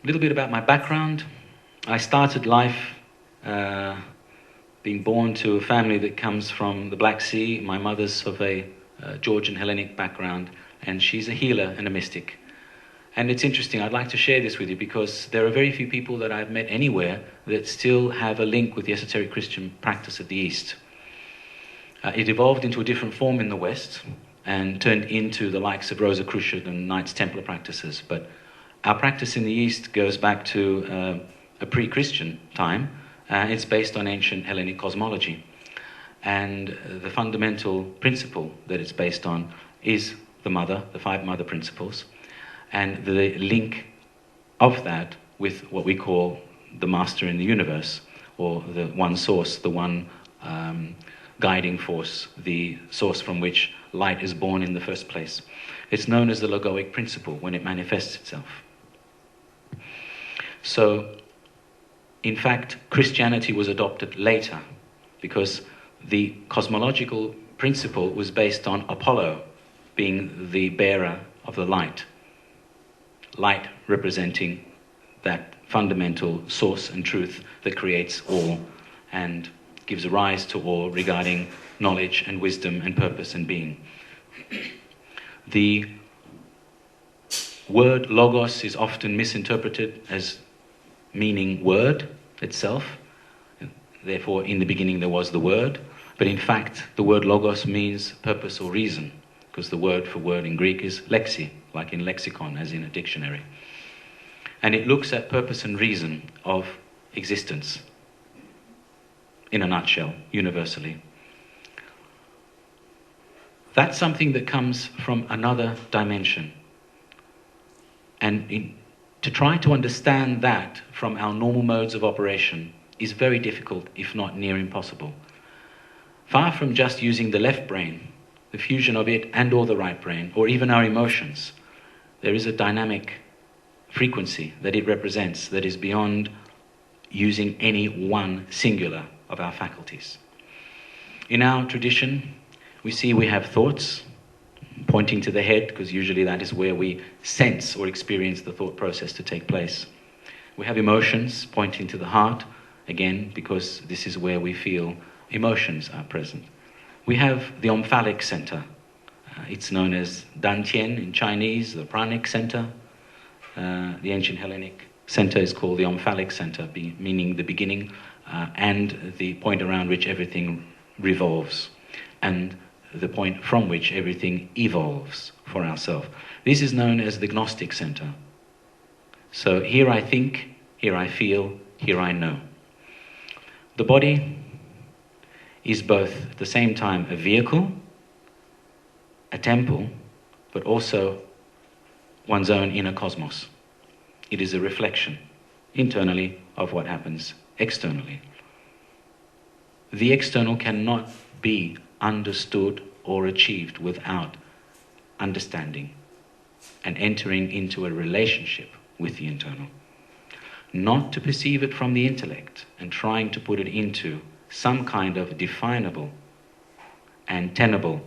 little bit about my background. I started life being born to a family that comes from the Black Sea. My mother's of a Georgian Hellenic background, and she's a healer and a mystic. And it's interesting, I'd like to share this with you because there are very few people that I've met anywhere that still have a link with the esoteric Christian practice of the East. It evolved into a different form in the West and turned into the likes of Rosicrucian and Knights Templar practices. But our practice in the East goes back to a pre-Christian time. It's based on ancient Hellenic cosmology. And the fundamental principle that it's based on is the mother, the 5 mother principles, and the link of that with what we call the master in the universe, or the one source, the one guiding force, the source from which light is born in the first place. It's known as the logoic principle when it manifests itself. So, in fact, Christianity was adopted later because the cosmological principle was based on Apollo being the bearer of the light. Light representing that fundamental source and truth that creates all and gives rise to all regarding knowledge and wisdom and purpose and being. The word logos is often misinterpreted as meaning word itself. Therefore, in the beginning there was the word. But in fact, the word logos means purpose or reason, because the word for word in Greek is lexi, like in lexicon, as in a dictionary. And it looks at purpose and reason of existence, in a nutshell, universally. That's something that comes from another dimension. And to try to understand that from our normal modes of operation is very difficult, if not near impossible. Far from just using the left brain, the fusion of it and or the right brain, or even our emotions, there is a dynamic frequency that it represents that is beyond using any one singular of our faculties. In our tradition, we see we have thoughts pointing to the head, because usually that is where we sense or experience the thought process to take place. We have emotions pointing to the heart, again, because this is where we feel emotions are present. We have the omphalic center. It's known as Dantian in Chinese, the pranic center. The ancient Hellenic center is called the omphalic center, meaning the beginning and the point around which everything revolves, and the point from which everything evolves for ourselves. This is known as the Gnostic center. So here I think, here I feel, here I know. The body is both at the same time a vehicle, a temple, but also one's own inner cosmos. It is a reflection, internally, of what happens externally. The external cannot be understood or achieved without understanding and entering into a relationship with the internal. Not to perceive it from the intellect and trying to put it into some kind of definable and tenable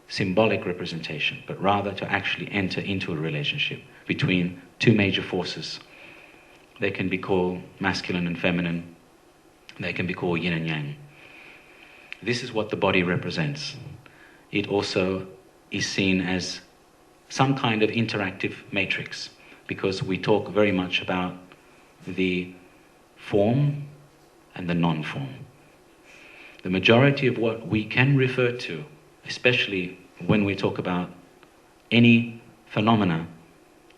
symbolic representation, but rather to actually enter into a relationship between 2 major forces. They can be called masculine and feminine. They can be called yin and yang. This is what the body represents. It also is seen as some kind of interactive matrix, because we talk very much about the form and the non-form. The majority of what we can refer to, especially when we talk about any phenomena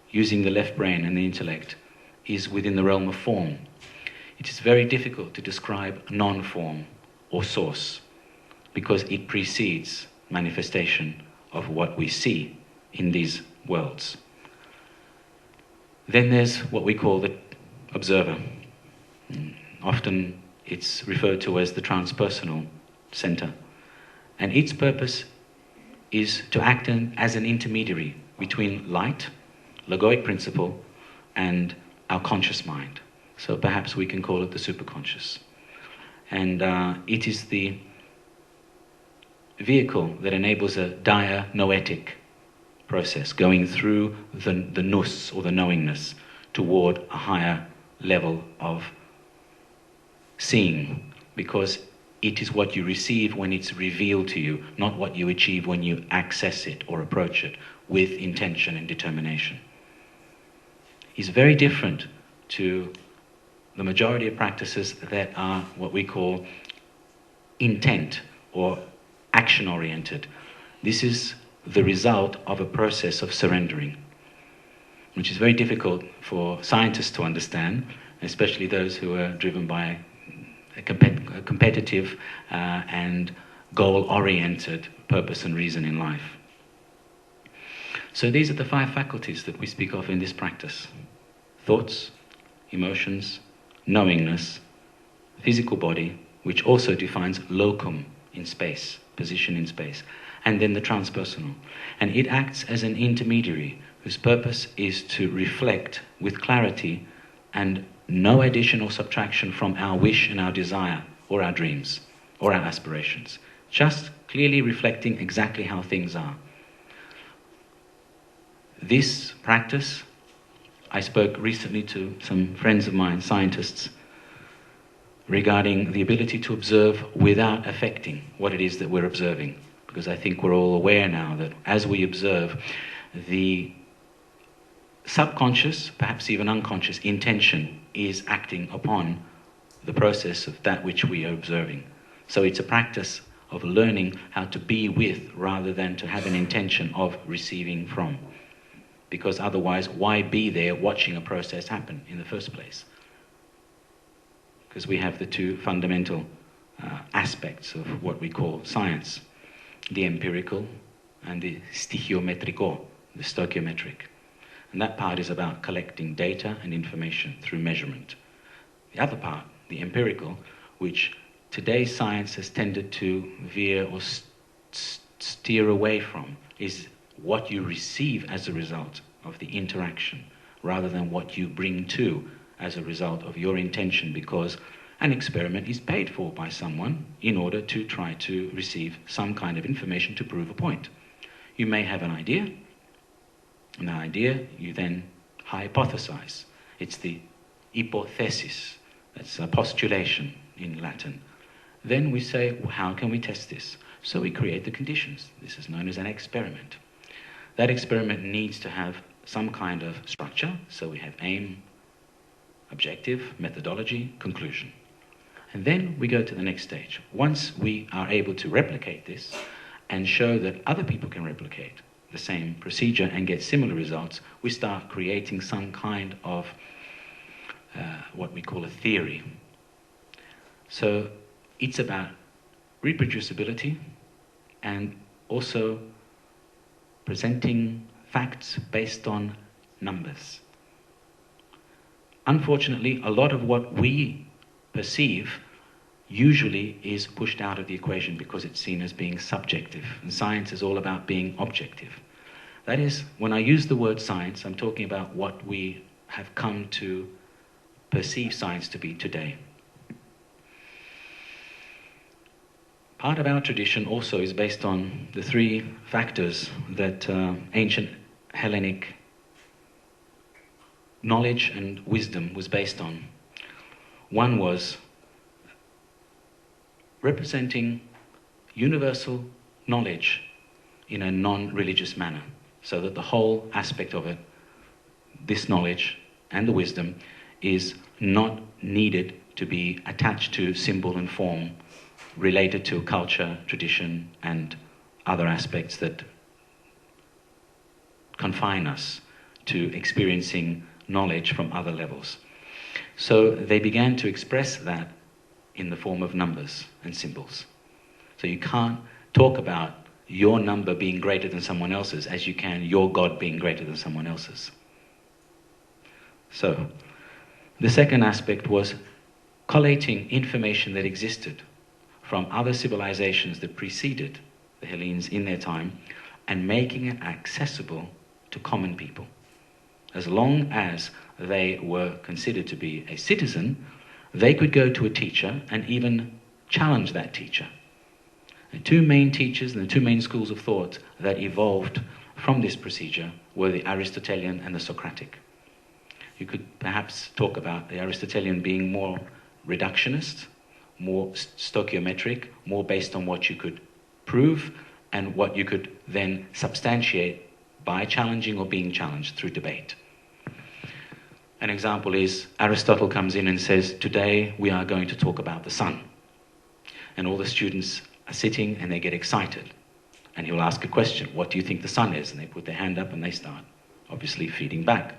using the left brain and the intellect, is within the realm of form. It is very difficult to describe non-form or source, because it precedes manifestation of what we see in these worlds. Then there's what we call the observer. Often it's referred to as the transpersonal center. And its purpose is to act as an intermediary between light, logoic principle, and our conscious mind. So perhaps we can call it the superconscious. And it is the vehicle that enables a dianoetic process, going through the nous, or the knowingness, toward a higher level of seeing, because it is what you receive when it's revealed to you, not what you achieve when you access it or approach it with intention and determination. It's very different to the majority of practices that are what we call intent or action-oriented. This is the result of a process of surrendering, which is very difficult for scientists to understand, especially those who are driven by a competitive and goal-oriented purpose and reason in life. So these are the 5 faculties that we speak of in this practice: thoughts, emotions, knowingness, physical body, which also defines locum in space, position in space, and then the transpersonal. And it acts as an intermediary whose purpose is to reflect with clarity and no addition or subtraction from our wish and our desire or our dreams or our aspirations, just clearly reflecting exactly how things are. This practice, I spoke recently to some friends of mine, scientists, regarding the ability to observe without affecting what it is that we're observing. Because I think we're all aware now that as we observe, the subconscious, perhaps even unconscious intention is acting upon the process of that which we are observing. So it's a practice of learning how to be with rather than to have an intention of receiving from. Because otherwise, why be there watching a process happen in the first place? Because we have the 2 fundamental aspects of what we call science: the empirical and the stihiometrico, the stoichiometric. And that part is about collecting data and information through measurement. The other part, the empirical, which today's science has tended to veer or steer away from, is what you receive as a result of the interaction, rather than what you bring to as a result of your intention, because an experiment is paid for by someone in order to try to receive some kind of information to prove a point. You may have an idea, and the idea you then hypothesize. It's the hypothesis, that's a postulation in Latin. Then we say, well, how can we test this? So we create the conditions. This is known as an experiment. That experiment needs to have some kind of structure, so we have aim, objective, methodology, conclusion. And then we go to the next stage. Once we are able to replicate this and show that other people can replicate the same procedure and get similar results, we start creating some kind of what we call a theory. So it's about reproducibility and also presenting facts based on numbers. Unfortunately, a lot of what we perceive usually is pushed out of the equation because it's seen as being subjective, and science is all about being objective. That is, when I use the word science, I'm talking about what we have come to perceive science to be today. Part of our tradition also is based on the 3 factors that ancient Hellenic knowledge and wisdom was based on. One was representing universal knowledge in a non-religious manner, so that the whole aspect of it, this knowledge and the wisdom, is not needed to be attached to symbol and form related to culture, tradition, and other aspects that confine us to experiencing knowledge from other levels. So they began to express that in the form of numbers and symbols. So you can't talk about your number being greater than someone else's as you can your God being greater than someone else's. So the second aspect was collating information that existed from other civilizations that preceded the Hellenes in their time and making it accessible to common people. As long as they were considered to be a citizen, they could go to a teacher and even challenge that teacher. The 2 main teachers and the 2 main schools of thought that evolved from this procedure were the Aristotelian and the Socratic. you could perhaps talk about the Aristotelian being more reductionist, more stoichiometric, more based on what you could prove and what you could then substantiate by challenging or being challenged through debate. An example is Aristotle comes in and says, today we are going to talk about the sun. And all the students are sitting and they get excited. And he'll ask a question, what do you think the sun is? And they put their hand up and they start obviously feeding back.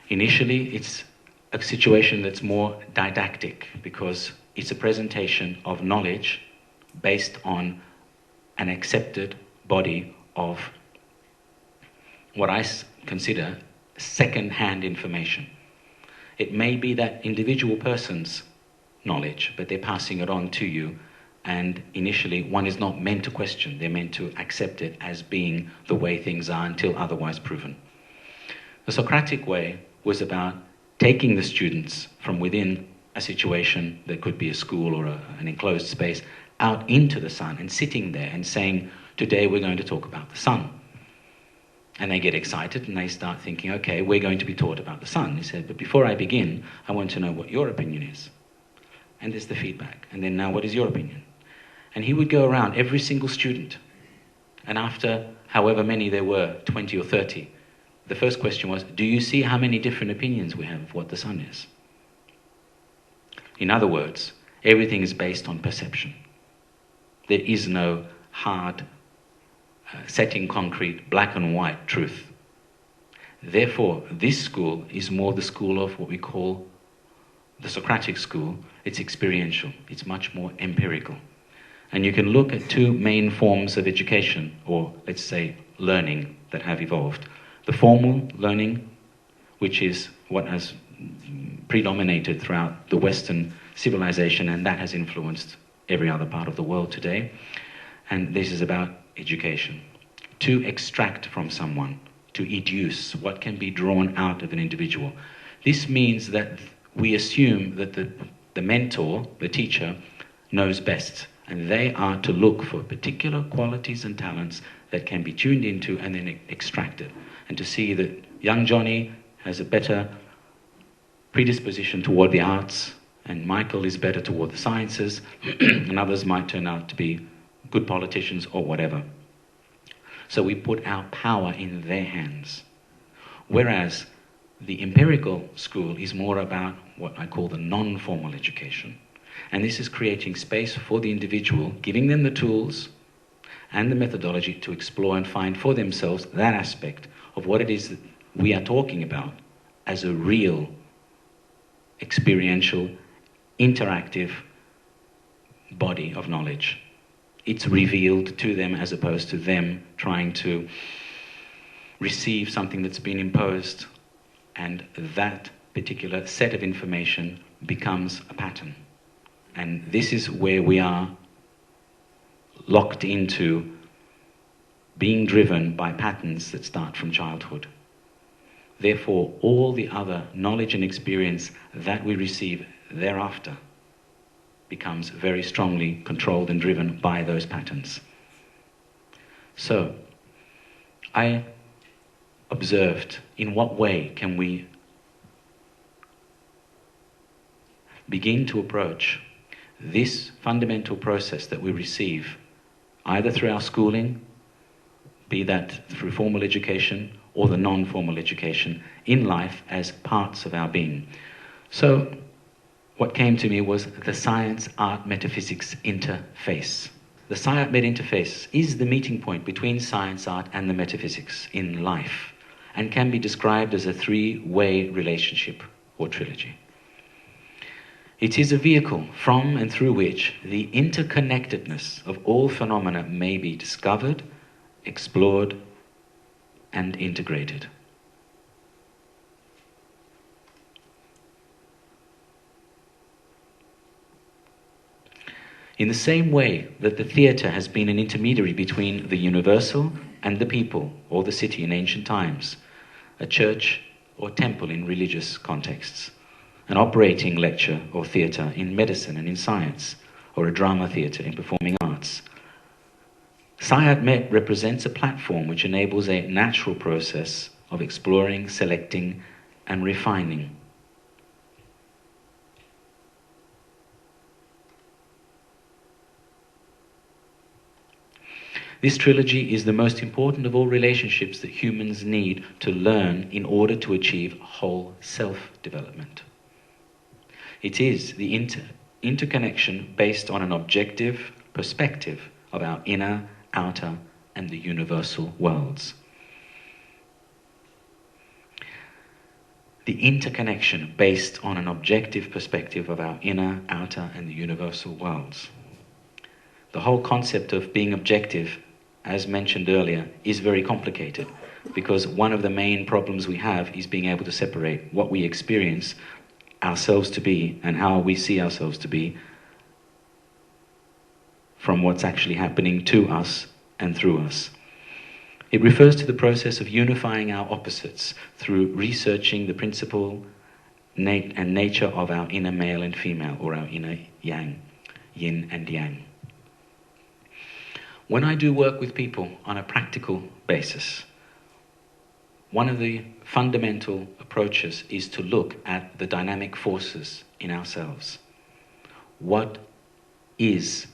Initially, it's a situation that's more didactic because it's a presentation of knowledge based on an accepted body of what I consider second-hand information. It may be that individual person's knowledge, but they're passing it on to you, and initially one is not meant to question, they're meant to accept it as being the way things are until otherwise proven. The Socratic way was about taking the students from within a situation that could be a school or an enclosed space out into the sun and sitting there and saying, today we're going to talk about the sun. And they get excited and they start thinking, okay, we're going to be taught about the sun. He said, but before I begin, I want to know what your opinion is. And there's the feedback. And then now, what is your opinion? And he would go around every single student. And after however many there were, 20 or 30, the first question was, do you see how many different opinions we have of what the sun is? In other words, everything is based on perception. There is no hard, set in concrete, black and white truth. Therefore, this school is more the school of what we call the Socratic school. It's experiential. It's much more empirical. And you can look at two main forms of education, or let's say learning, that have evolved. The formal learning, which is what has predominated throughout the Western civilization, and that has influenced every other part of the world today. And this is about education. To extract from someone, to educe what can be drawn out of an individual. This means that we assume that the mentor, the teacher, knows best, and they are to look for particular qualities and talents that can be tuned into and then extracted. And to see that young Johnny has a better predisposition toward the arts, and Michael is better toward the sciences, and others might turn out to be good politicians or whatever. So we put our power in their hands. Whereas the empirical school is more about what I call the non-formal education. And this is creating space for the individual, giving them the tools and the methodology to explore and find for themselves that aspect of what it is that we are talking about as a real, experiential, interactive body of knowledge. It's revealed to them as opposed to them trying to receive something that's been imposed, and that particular set of information becomes a pattern. And this is where we are locked into being driven by patterns that start from childhood. Therefore, all the other knowledge and experience that we receive thereafter becomes very strongly controlled and driven by those patterns. So, I observed in what way can we begin to approach this fundamental process that we receive, either through our schooling, be that through formal education or the non-formal education in life as parts of our being. So what came to me was the science-art-metaphysics interface. The sci-art-met interface is the meeting point between science, art, and the metaphysics in life, and can be described as a three-way relationship or trilogy. It is a vehicle from and through which the interconnectedness of all phenomena may be discovered, explored, and integrated. In the same way that the theatre has been an intermediary between the universal and the people or the city in ancient times, a church or temple in religious contexts, an operating lecture or theatre in medicine and in science, or a drama theatre in performing arts, Sci-Art-Met represents a platform which enables a natural process of exploring, selecting, and refining. This trilogy is the most important of all relationships that humans need to learn in order to achieve whole self-development. It is the interconnection based on an objective perspective of our inner, outer, and the universal worlds. The interconnection based on an objective perspective of our inner, outer, and the universal worlds. The whole concept of being objective, as mentioned earlier, is very complicated because one of the main problems we have is being able to separate what we experience ourselves to be and how we see ourselves to be from what's actually happening to us and through us. It refers to the process of unifying our opposites through researching the principle and nature of our inner male and female, or our inner yang, yin and yang. When I do work with people on a practical basis, one of the fundamental approaches is to look at the dynamic forces in ourselves. What is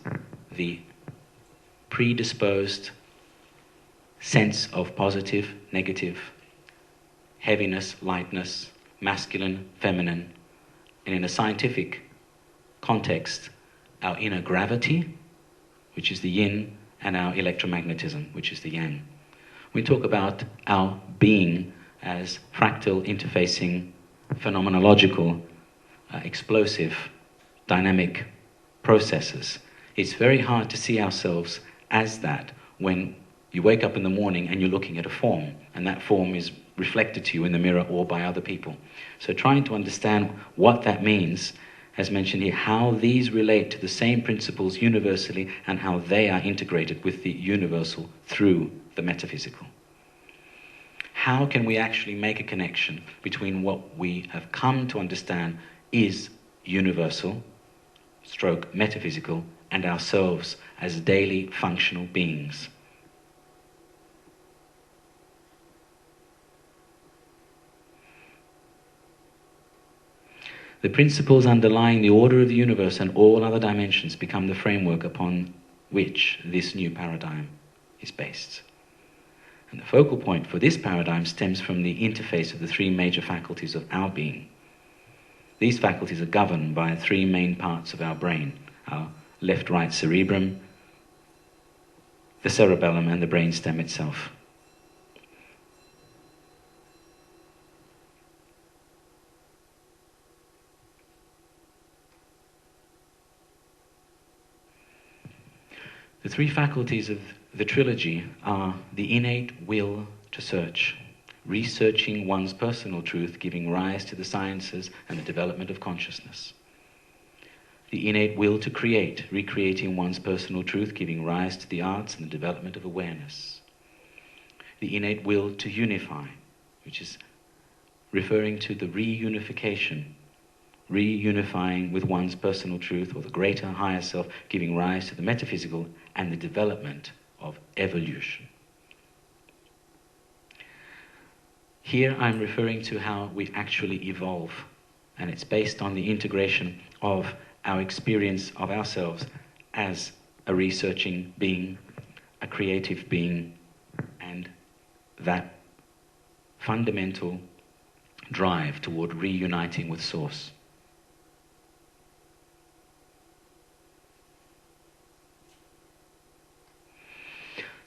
the predisposed sense of positive, negative, heaviness, lightness, masculine, feminine, and in a scientific context, our inner gravity, which is the yin, and our electromagnetism, which is the yang. We talk about our being as fractal interfacing, phenomenological, explosive, dynamic processes. It's very hard to see ourselves as that when you wake up in the morning and you're looking at a form, and that form is reflected to you in the mirror or by other people. So trying to understand what that means, as mentioned here, how these relate to the same principles universally and how they are integrated with the universal through the metaphysical. How can we actually make a connection between what we have come to understand is universal, stroke metaphysical, and ourselves as daily functional beings? The principles underlying the order of the universe and all other dimensions become the framework upon which this new paradigm is based. And the focal point for this paradigm stems from the interface of the three major faculties of our being. These faculties are governed by three main parts of our brain: our left-right cerebrum, the cerebellum, and the brainstem itself. The three faculties of the trilogy are the innate will to search, researching one's personal truth, giving rise to the sciences and the development of consciousness. The innate will to create, recreating one's personal truth, giving rise to the arts and the development of awareness. The innate will to unify, which is referring to the reunifying with one's personal truth or the greater, higher self, giving rise to the metaphysical and the development of evolution. Here I'm referring to how we actually evolve, and it's based on the integration of our experience of ourselves as a researching being, a creative being, and that fundamental drive toward reuniting with Source.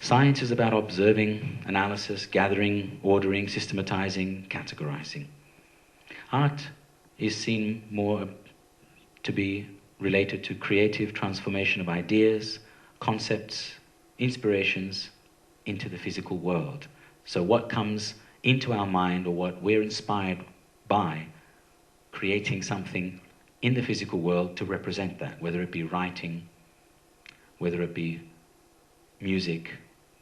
Science is about observing, analysis, gathering, ordering, systematizing, categorizing. Art is seen more to be related to creative transformation of ideas, concepts, inspirations into the physical world. So what comes into our mind or what we're inspired by, creating something in the physical world to represent that, whether it be writing, whether it be music,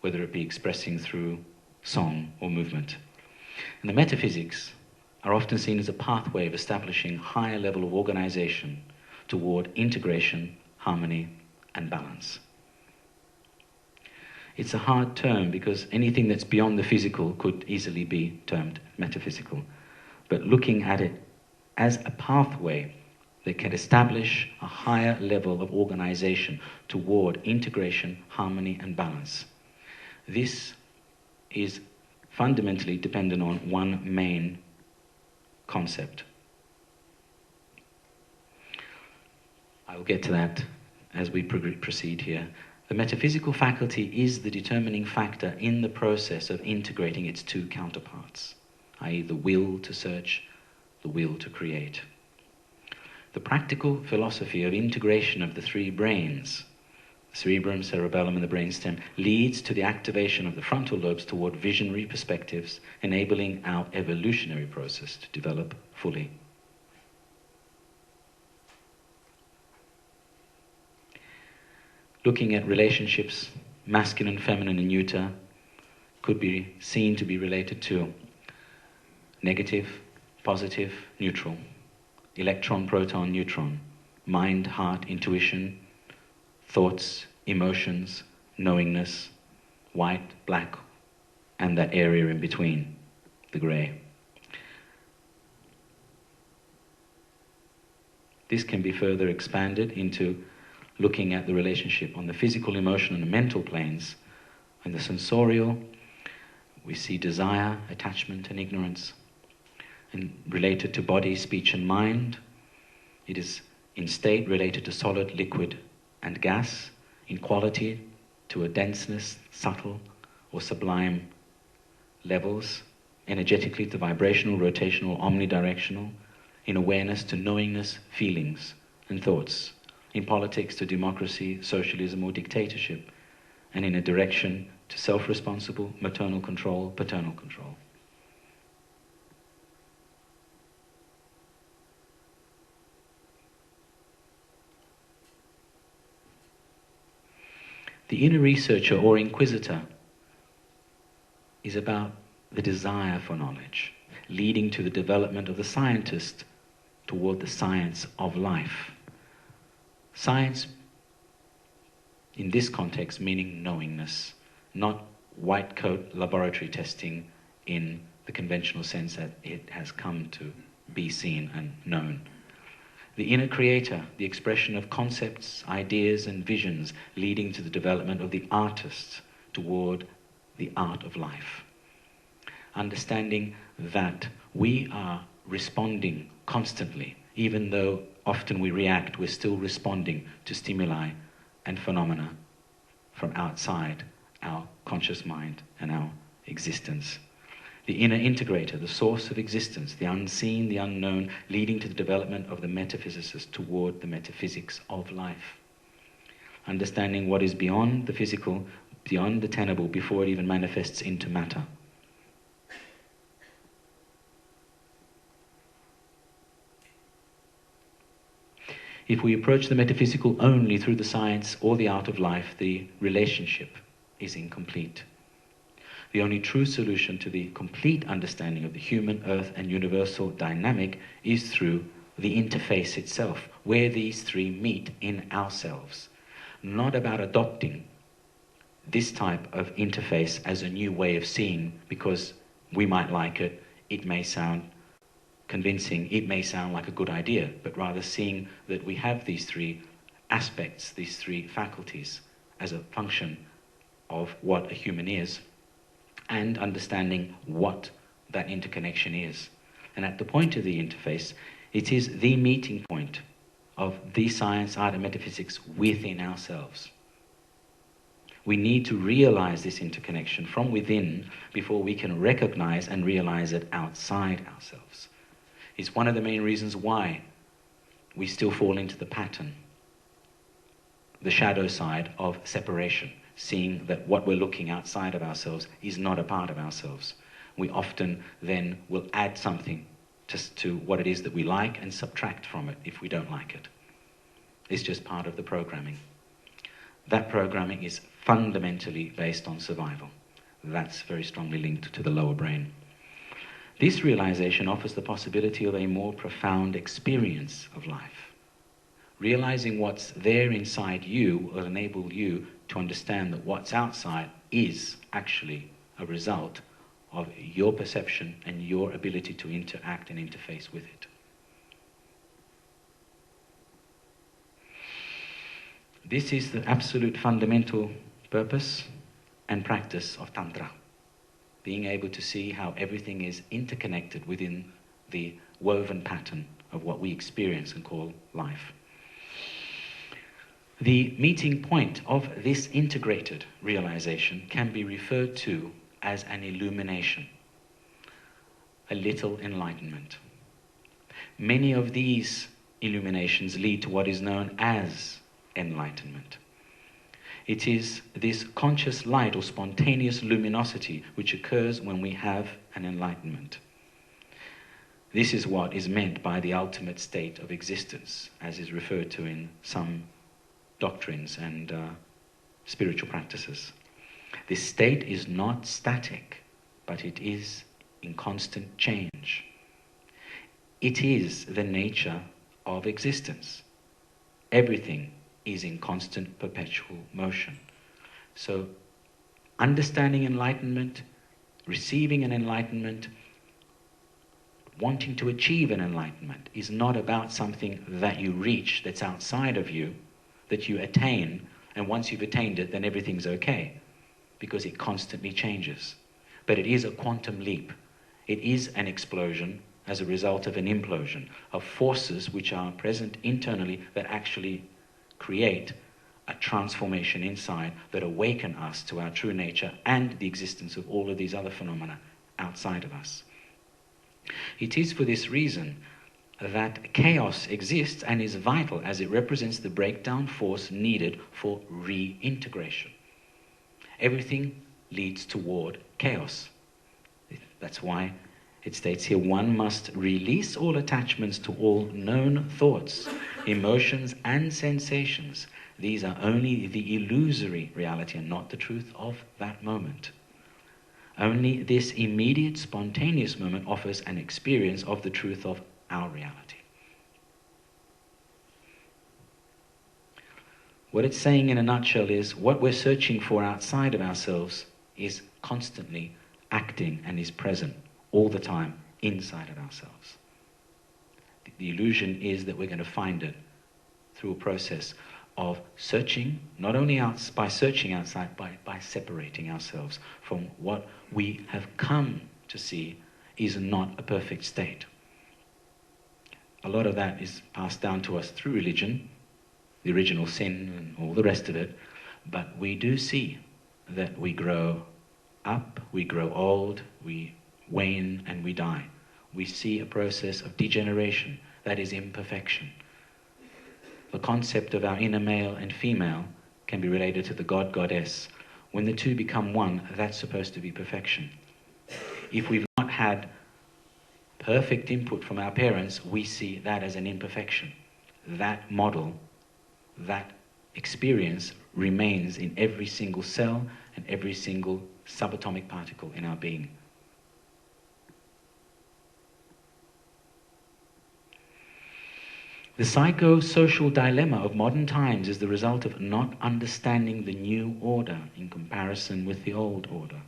whether it be expressing through song or movement. And the metaphysics are often seen as a pathway of establishing higher level of organization toward integration, harmony, and balance. It's a hard term because anything that's beyond the physical could easily be termed metaphysical. but looking at it as a pathway that can establish a higher level of organization toward integration, harmony, and balance. This is fundamentally dependent on one main concept. I will get to that as we proceed here. The metaphysical faculty is the determining factor in the process of integrating its two counterparts, i.e. the will to search, the will to create. The practical philosophy of integration of the three brains, the cerebrum, cerebellum, and the brainstem, leads to the activation of the frontal lobes toward visionary perspectives, enabling our evolutionary process to develop fully. Looking at relationships, masculine, feminine, and neuter, could be seen to be related to negative, positive, neutral, electron, proton, neutron, mind, heart, intuition, thoughts, emotions, knowingness, white, black, and that area in between, the grey. This can be further expanded into looking at the relationship on the physical, emotional, and mental planes. In the sensorial, we see desire, attachment, and ignorance. And related to body, speech, and mind, it is in state related to solid, liquid, and gas. In quality, to a denseness, subtle, or sublime levels. Energetically, to vibrational, rotational, omnidirectional. In awareness, to knowingness, feelings, and thoughts. In politics, to democracy, socialism, or dictatorship, and in a direction to self-responsible, maternal control, paternal control. The inner researcher or inquisitor is about the desire for knowledge, leading to the development of the scientist toward the science of life. Science, in this context, meaning knowingness, not white coat laboratory testing in the conventional sense that it has come to be seen and known. The inner creator, the expression of concepts, ideas, and visions, leading to the development of the artist toward the art of life. Understanding that we are responding constantly, even though often we react, we're still responding to stimuli and phenomena from outside our conscious mind and our existence. The inner integrator, the source of existence, the unseen, the unknown, leading to the development of the metaphysicist toward the metaphysics of life. Understanding what is beyond the physical, beyond the tenable, before it even manifests into matter. If we approach the metaphysical only through the science or the art of life, the relationship is incomplete. The only true solution to the complete understanding of the human, earth, and universal dynamic is through the interface itself, where these three meet in ourselves. Not about adopting this type of interface as a new way of seeing because we might like it, it may sound convincing, it may sound like a good idea, but rather seeing that we have these three aspects, these three faculties as a function of what a human is, and understanding what that interconnection is. And at the point of the interface, it is the meeting point of the science, art, and metaphysics within ourselves. We need to realize this interconnection from within before we can recognize and realize it outside ourselves. It's one of the main reasons why we still fall into the pattern, the shadow side of separation, seeing that what we're looking outside of ourselves is not a part of ourselves. We often then will add something just to what it is that we like and subtract from it if we don't like it. It's just part of the programming. That programming is fundamentally based on survival. That's very strongly linked to the lower brain. This realization offers the possibility of a more profound experience of life. Realizing what's there inside you will enable you to understand that what's outside is actually a result of your perception and your ability to interact and interface with it. This is the absolute fundamental purpose and practice of Tantra. Being able to see how everything is interconnected within the woven pattern of what we experience and call life. The meeting point of this integrated realization can be referred to as an illumination, a little enlightenment. Many of these illuminations lead to what is known as enlightenment. It is this conscious light or spontaneous luminosity which occurs when we have an enlightenment. This is what is meant by the ultimate state of existence, as is referred to in some doctrines and spiritual practices. This state is not static, but it is in constant change. It is the nature of existence. Everything is in constant perpetual motion. So understanding enlightenment, receiving an enlightenment, wanting to achieve an enlightenment is not about something that you reach that's outside of you, that you attain, and once you've attained it, then everything's okay, because it constantly changes. But it is a quantum leap. It is an explosion as a result of an implosion, of forces which are present internally that actually create a transformation inside, that awaken us to our true nature and the existence of all of these other phenomena outside of us. It is for this reason that chaos exists and is vital, as it represents the breakdown force needed for reintegration. Everything leads toward chaos. That's why it states here, one must release all attachments to all known thoughts, emotions, and sensations. These are only the illusory reality and not the truth of that moment. Only this immediate, spontaneous moment offers an experience of the truth of our reality. What it's saying in a nutshell is, what we're searching for outside of ourselves is constantly acting and is present all the time inside of ourselves. The illusion is that we're going to find it through a process of searching, not only by searching outside, but by separating ourselves from what we have come to see is not a perfect state. A lot of that is passed down to us through religion, the original sin and all the rest of it, but we do see that we grow up, we grow old, we wane and we die. We see a process of degeneration, that is imperfection. The concept of our inner male and female can be related to the God, Goddess. When the two become one, that's supposed to be perfection. If we've not had perfect input from our parents, we see that as an imperfection. That model, that experience remains in every single cell and every single subatomic particle in our being. The psychosocial dilemma of modern times is the result of not understanding the new order in comparison with the old order.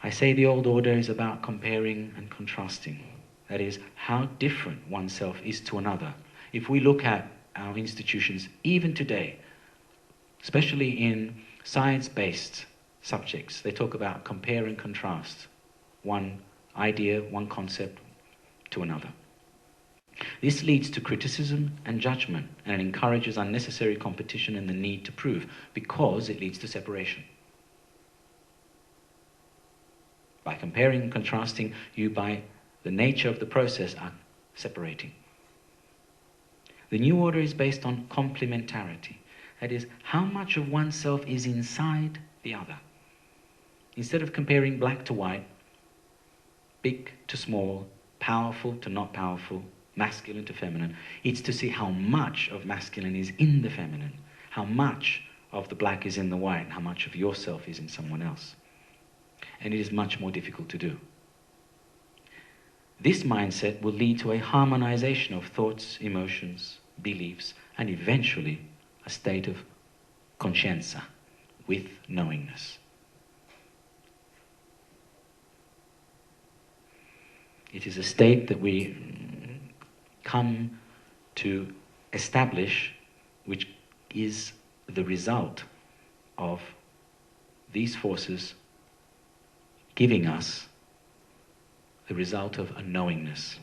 I say the old order is about comparing and contrasting. That is, how different oneself is to another. If we look at our institutions, even today, especially in science-based subjects, they talk about compare and contrast one idea, one concept to another. This leads to criticism and judgment, and it encourages unnecessary competition and the need to prove, because it leads to separation. By comparing and contrasting, you, by the nature of the process, are separating. The new order is based on complementarity. That is, how much of oneself is inside the other. Instead of comparing black to white, big to small, powerful to not powerful, masculine to feminine, it's to see how much of masculine is in the feminine, how much of the black is in the white, how much of yourself is in someone else. And it is much more difficult to do. This mindset will lead to a harmonization of thoughts, emotions, beliefs, and eventually a state of conscienza, with knowingness. It is a state that we come to establish, which is the result of these forces giving us the result of a knowingness.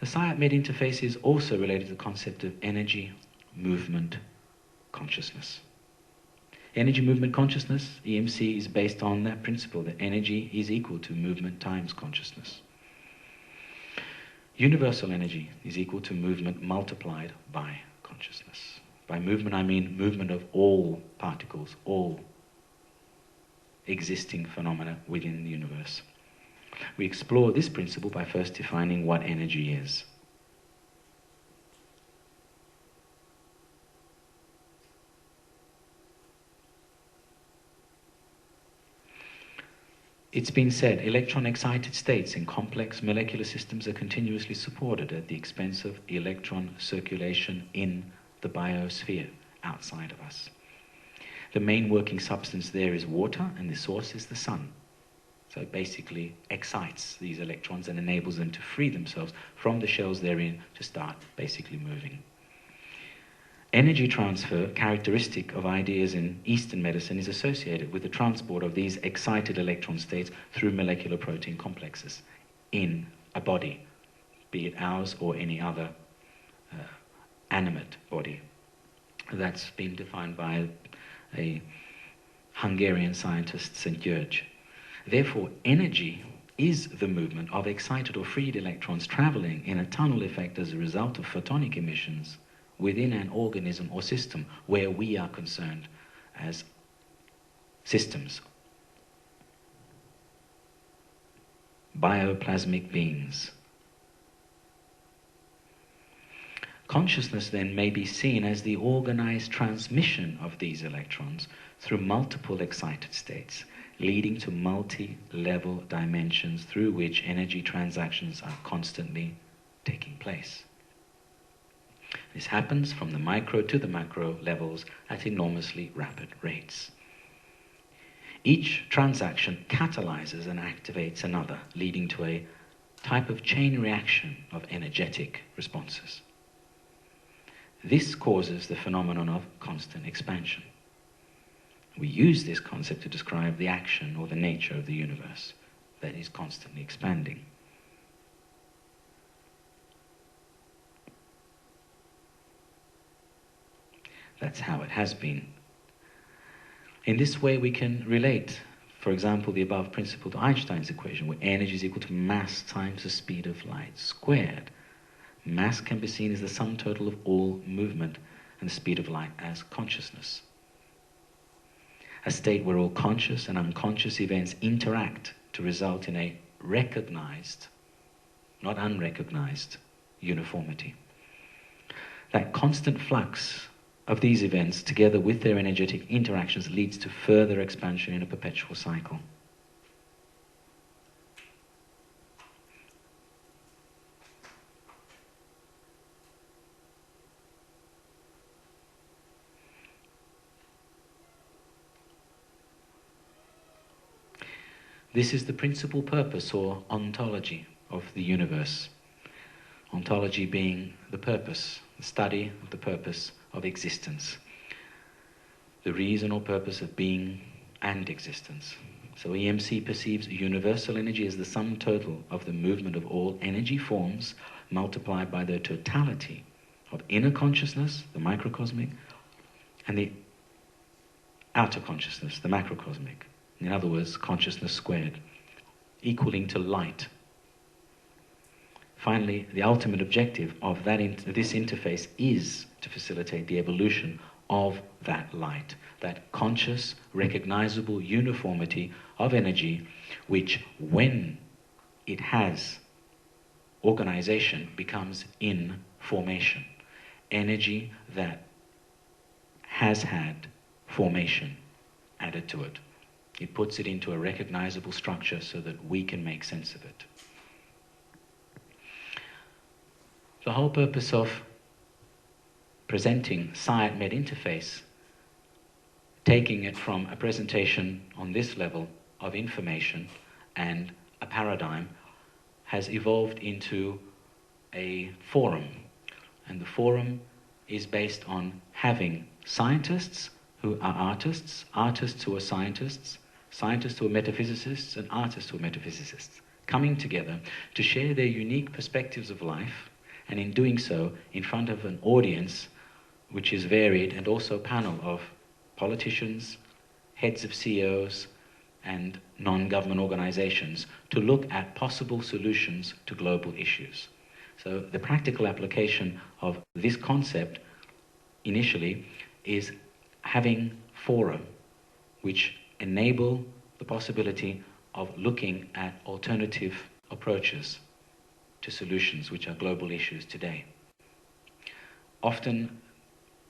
The Psy-Med interface is also related to the concept of energy, movement, consciousness. Energy, movement, consciousness, EMC, is based on that principle that energy is equal to movement times consciousness. Universal energy is equal to movement multiplied by consciousness. By movement, I mean movement of all particles, all existing phenomena within the universe. We explore this principle by first defining what energy is. It's been said, electron-excited states in complex molecular systems are continuously supported at the expense of electron circulation in the biosphere, outside of us. The main working substance there is water, and the source is the sun. So it basically excites these electrons and enables them to free themselves from the shells they're in to start basically moving. Energy transfer, characteristic of ideas in Eastern medicine, is associated with the transport of these excited electron states through molecular protein complexes in a body, be it ours or any other animate body. That's been defined by a Hungarian scientist, St. György. Therefore, energy is the movement of excited or freed electrons traveling in a tunnel effect as a result of photonic emissions within an organism or system where we are concerned as systems. Bioplasmic beings. Consciousness then may be seen as the organized transmission of these electrons through multiple excited states, leading to multi-level dimensions through which energy transactions are constantly taking place. This happens from the micro to the macro levels at enormously rapid rates. Each transaction catalyzes and activates another, leading to a type of chain reaction of energetic responses. This causes the phenomenon of constant expansion. We use this concept to describe the action or the nature of the universe that is constantly expanding. That's how it has been. In this way we can relate, for example, the above principle to Einstein's equation, where energy is equal to mass times the speed of light squared. Mass can be seen as the sum total of all movement, and the speed of light as consciousness. A state where all conscious and unconscious events interact to result in a recognized, not unrecognized, uniformity. That constant flux of these events, together with their energetic interactions, leads to further expansion in a perpetual cycle. This is the principal purpose or ontology of the universe. Ontology being the purpose, the study of the purpose of existence, the reason or purpose of being and existence. So EMC perceives universal energy as the sum total of the movement of all energy forms multiplied by their totality of inner consciousness, the microcosmic, and the outer consciousness, the macrocosmic. In other words, consciousness squared, equaling to light. Finally, the ultimate objective of this interface is to facilitate the evolution of that light, that conscious, recognizable uniformity of energy, which, when it has organization, becomes in formation. Energy that has had formation added to it. It puts it into a recognizable structure so that we can make sense of it. The whole purpose of presenting Psy-Med interface, taking it from a presentation on this level of information and a paradigm, has evolved into a forum. And the forum is based on having scientists who are artists, artists who are scientists, scientists who are metaphysicists, and artists who are metaphysicists, coming together to share their unique perspectives of life, and in doing so, in front of an audience which is varied, and also a panel of politicians, heads of CEOs, and non-government organizations, to look at possible solutions to global issues. So the practical application of this concept initially is having fora which enable the possibility of looking at alternative approaches to solutions which are global issues today. Often,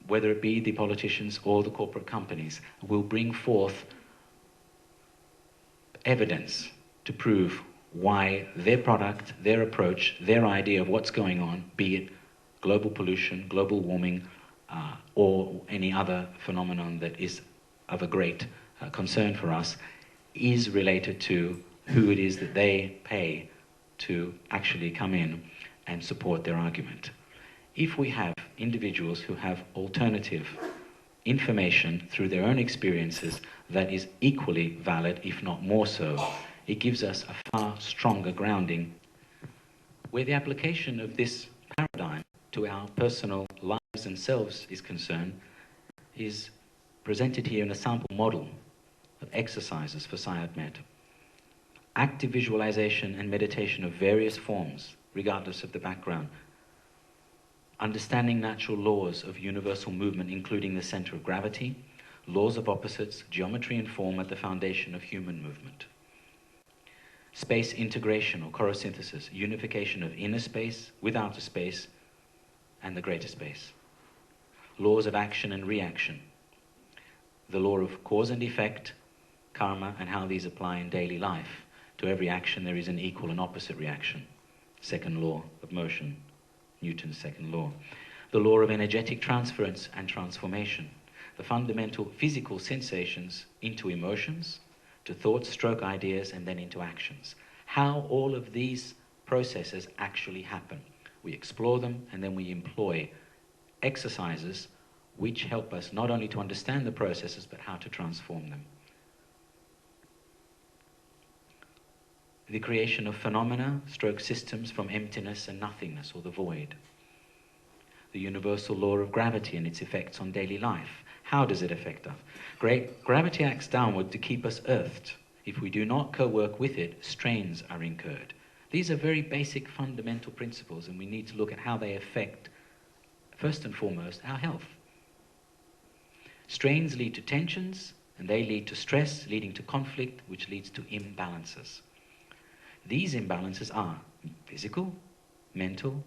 whether it be the politicians or the corporate companies, will bring forth evidence to prove why their product, their approach, their idea of what's going on, be it global pollution, global warming, or any other phenomenon that is of a great concern for us, is related to who it is that they pay to actually come in and support their argument. If we have individuals who have alternative information through their own experiences that is equally valid, if not more so, it gives us a far stronger grounding, where the application of this paradigm to our personal lives and selves is concerned, is presented here in a sample model of exercises for SciAdMed. Active visualization and meditation of various forms, regardless of the background. Understanding natural laws of universal movement, including the center of gravity, laws of opposites, geometry and form at the foundation of human movement. Space integration or chorosynthesis, unification of inner space with outer space and the greater space. Laws of action and reaction. The law of cause and effect, karma, and how these apply in daily life. To every action there is an equal and opposite reaction. Second law of motion, Newton's second law. The law of energetic transference and transformation. The fundamental physical sensations into emotions, to thoughts, stroke ideas, and then into actions. How all of these processes actually happen. We explore them, and then we employ exercises which help us not only to understand the processes, but how to transform them. The creation of phenomena, stroke systems from emptiness and nothingness, or the void. The universal law of gravity and its effects on daily life. How does it affect us? Gravity acts downward to keep us earthed. If we do not co-work with it, strains are incurred. These are very basic fundamental principles, and we need to look at how they affect, first and foremost, our health. Strains lead to tensions, and they lead to stress, leading to conflict, which leads to imbalances. These imbalances are physical, mental,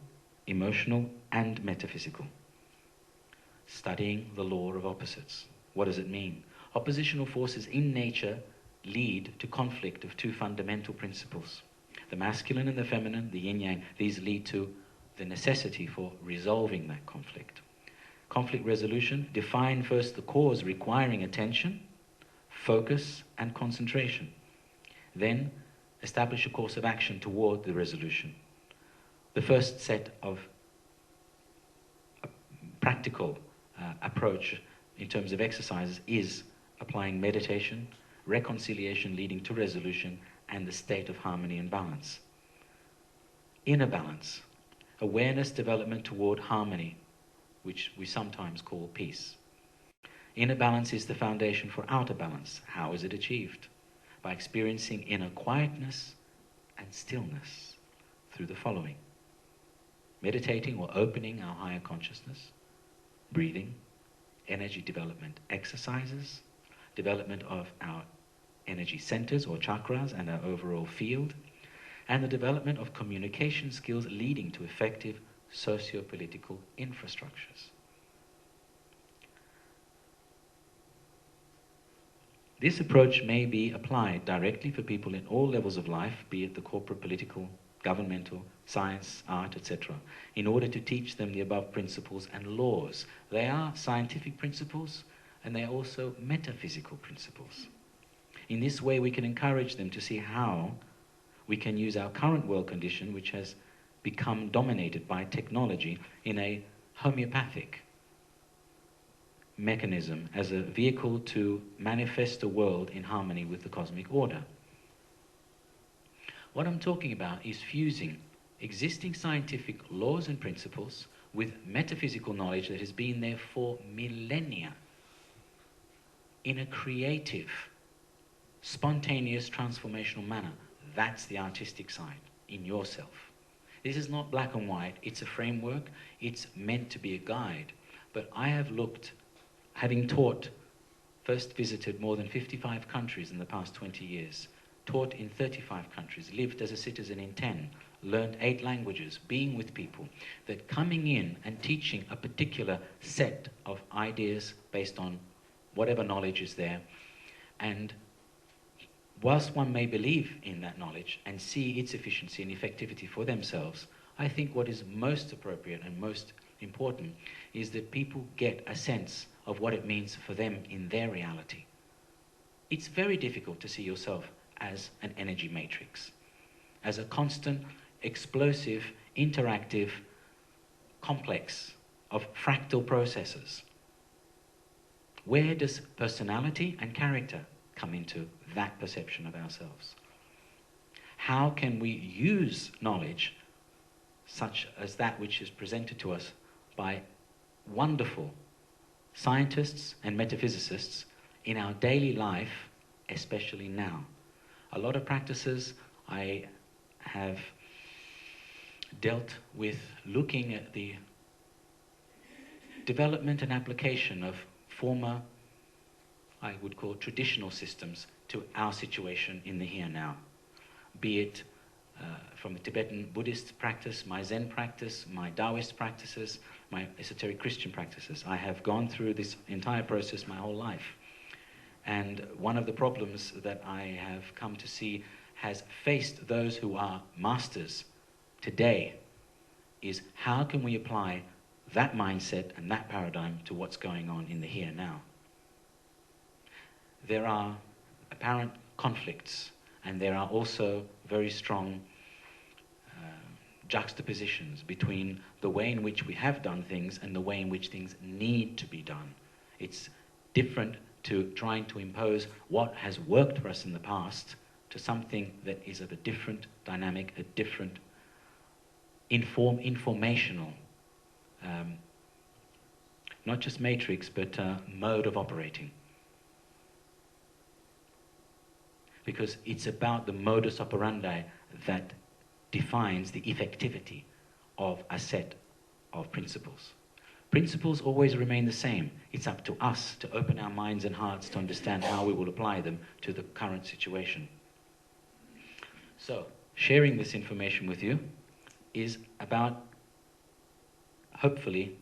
emotional, and metaphysical. Studying the law of opposites. What does it mean? Oppositional forces in nature lead to conflict of two fundamental principles. The masculine and the feminine, the yin-yang, these lead to the necessity for resolving that conflict. Conflict resolution, define first the cause requiring attention, focus, and concentration. Then, establish a course of action toward the resolution. The first set of practical approach in terms of exercises is applying meditation, reconciliation leading to resolution, and the state of harmony and balance. Inner balance, awareness development toward harmony, which we sometimes call peace. Inner balance is the foundation for outer balance. How is it achieved? By experiencing inner quietness and stillness through the following. Meditating or opening our higher consciousness, breathing, energy development exercises, development of our energy centers or chakras and our overall field, and the development of communication skills leading to effective socio-political infrastructures. This approach may be applied directly for people in all levels of life, be it the corporate, political, governmental, science, art, etc., in order to teach them the above principles and laws. They are scientific principles, and they are also metaphysical principles. In this way, we can encourage them to see how We can use our current world condition, which has become dominated by technology, in a homeopathic mechanism as a vehicle to manifest a world in harmony with the cosmic order. What I'm talking about is fusing existing scientific laws and principles with metaphysical knowledge that has been there for millennia in a creative, spontaneous, transformational manner. That's the artistic side in yourself. This is not black and white, it's a framework, it's meant to be a guide. But I have looked, having taught, first visited more than 55 countries in the past 20 years, taught in 35 countries, lived as a citizen in 10, learned 8 languages, being with people, that coming in and teaching a particular set of ideas based on whatever knowledge is there, and whilst one may believe in that knowledge and see its efficiency and effectivity for themselves, I think what is most appropriate and most important is that people get a sense of what it means for them in their reality. It's very difficult to see yourself as an energy matrix, as a constant, explosive, interactive complex of fractal processes. Where does personality and character come into that perception of ourselves? How can we use knowledge such as that which is presented to us by wonderful scientists and metaphysicists in our daily life, especially now? A lot of practices I have dealt with looking at the development and application of former, I would call, traditional systems to our situation in the here and now. Be it from the Tibetan Buddhist practice, my Zen practice, my Taoist practices, my esoteric Christian practices. I have gone through this entire process my whole life. And one of the problems that I have come to see has faced those who are masters today is how can we apply that mindset and that paradigm to what's going on in the here and now. There are apparent conflicts, and there are also very strong juxtapositions between the way in which we have done things and the way in which things need to be done. It's different to trying to impose what has worked for us in the past to something that is of a different dynamic, a different informational, not just matrix, but mode of operating. Because it's about the modus operandi that defines the effectivity of a set of principles. Principles always remain the same. It's up to us to open our minds and hearts to understand how we will apply them to the current situation. So, sharing this information with you is about, hopefully,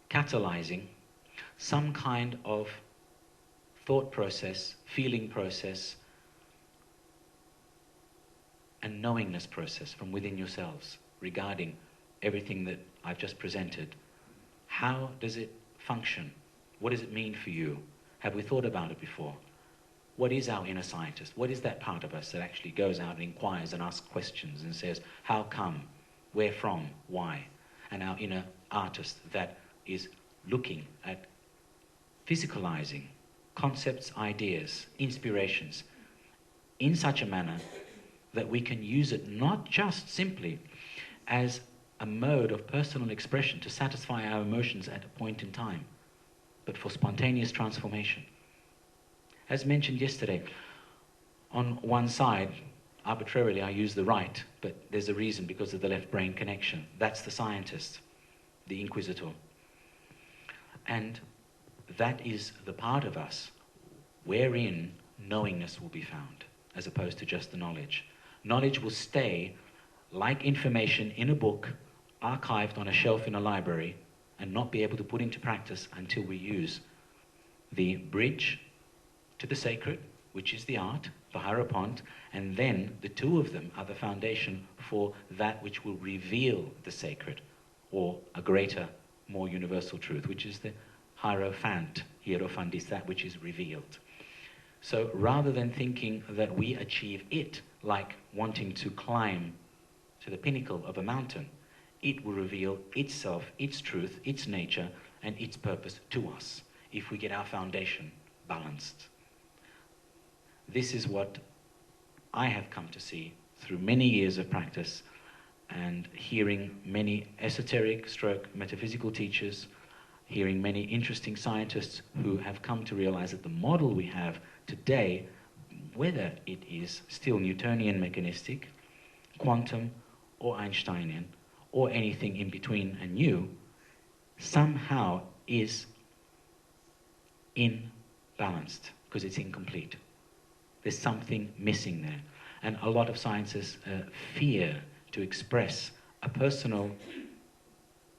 catalyzing some kind of thought process, feeling process, and knowingness process from within yourselves regarding everything that I've just presented. How does it function? What does it mean for you? Have we thought about it before? What is our inner scientist? What is that part of us that actually goes out and inquires and asks questions and says, how come? Where from? Why? And our inner artist that is looking at physicalizing concepts, ideas, inspirations in such a manner that we can use it not just simply as a mode of personal expression to satisfy our emotions at a point in time, but for spontaneous transformation. As mentioned yesterday, on one side, arbitrarily I use the right, but there's a reason because of the left brain connection. That's the scientist, the inquisitor. And that is the part of us wherein knowingness will be found, as opposed to just the knowledge. Knowledge will stay like information in a book, archived on a shelf in a library, and not be able to put into practice until we use the bridge to the sacred, which is the art, the Harapont, and then the two of them are the foundation for that which will reveal the sacred, or a greater, more universal truth, which is the Hierophant, Hierophant is that which is revealed. So rather than thinking that we achieve it like wanting to climb to the pinnacle of a mountain, it will reveal itself, its truth, its nature, and its purpose to us if we get our foundation balanced. This is what I have come to see through many years of practice and hearing many esoteric stroke metaphysical teachers, hearing many interesting scientists who have come to realize that the model we have today, whether it is still Newtonian mechanistic, quantum, or Einsteinian, or anything in between and new, somehow is imbalanced because it's incomplete. There's something missing there. And a lot of scientists fear to express a personal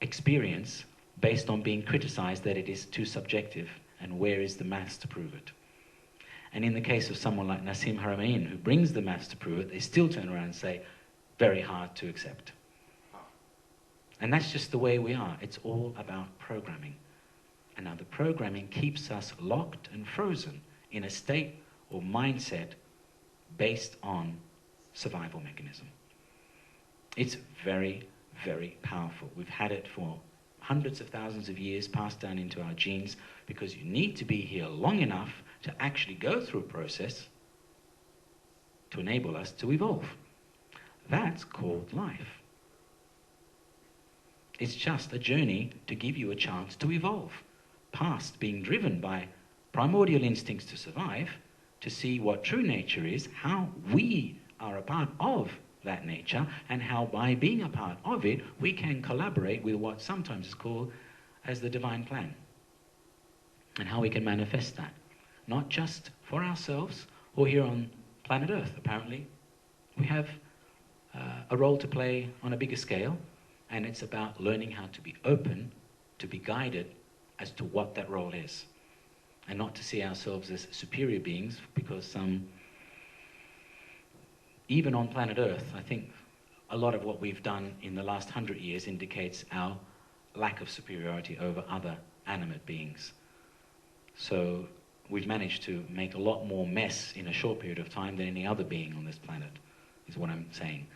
experience based on being criticized that it is too subjective, and where is the maths to prove it? And in the case of someone like Nassim Haramein, who brings the maths to prove it, they still turn around and say, very hard to accept. And that's just the way we are. It's all about programming. And now the programming keeps us locked and frozen in a state or mindset based on survival mechanism. It's very, very powerful. We've had it for hundreds of thousands of years passed down into our genes because you need to be here long enough to actually go through a process to enable us to evolve. That's called life. It's just a journey to give you a chance to evolve, past being driven by primordial instincts to survive, to see what true nature is, how we are a part of that nature, and how by being a part of it, we can collaborate with what sometimes is called as the divine plan, and how we can manifest that, not just for ourselves or here on planet Earth. Apparently, we have a role to play on a bigger scale, and it's about learning how to be open, to be guided as to what that role is, and not to see ourselves as superior beings because even on planet Earth, I think a lot of what we've done in the last 100 years indicates our lack of superiority over other animate beings. So we've managed to make a lot more mess in a short period of time than any other being on this planet, is what I'm saying.